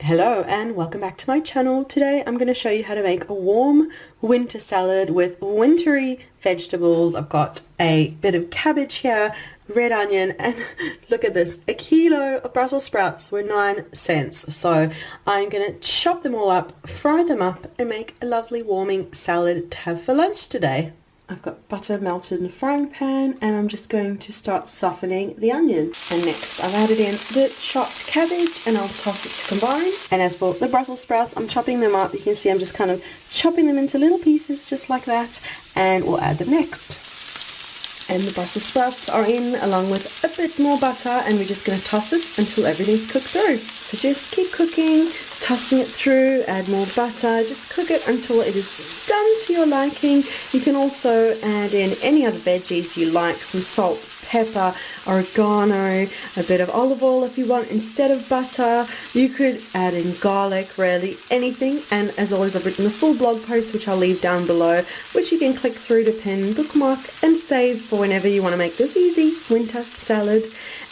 Hello and welcome back to my channel. Today I'm going to show you how to make a warm winter salad with wintry vegetables. I've got a bit of cabbage here, red onion, and look at this, a kilo of Brussels sprouts were 9 cents. So I'm going to chop them all up, fry them up, and make a lovely warming salad to have for lunch today. I've got butter melted in a frying pan and I'm just going to start softening the onion. And next I've added in the chopped cabbage and I'll toss it to combine. And as for the Brussels sprouts, I'm chopping them up. You can see I'm just kind of chopping them into little pieces just like that, and we'll add them next. And the Brussels sprouts are in along with a bit more butter, and we're just going to toss it until everything's cooked through. So just keep cooking, tossing it through, add more butter, just cook it until it is done to your liking. You can also add in any other veggies you like, some salt, pepper, oregano, a bit of olive oil if you want instead of butter. You could add in garlic, really anything. And as always, I've written the full blog post, which I'll leave down below, which you can click through to pin, bookmark and save for whenever you want to make this easy winter salad.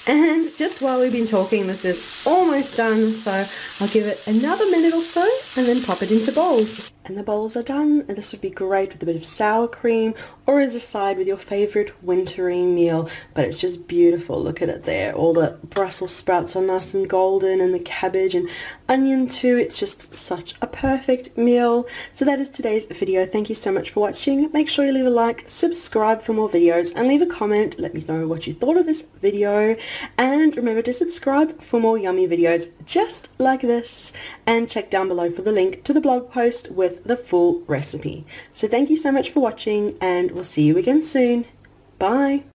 And just while we've been talking, this is almost done, so I'll give it another minute or so and then pop it into bowls. And the bowls are done, and this would be great with a bit of sour cream or as a side with your favorite wintry meal. But it's just beautiful. Look at it there. All the Brussels sprouts are nice and golden, and the cabbage and onion too. It's just such a perfect meal. So that is today's video. Thank you so much for watching. Make sure you leave a like, subscribe for more videos, and leave a comment. Let me know what you thought of this video. And remember to subscribe for more yummy videos just like this, and check down below for the link to the blog post with the full recipe. So thank you so much for watching, and we'll see you again soon. Bye.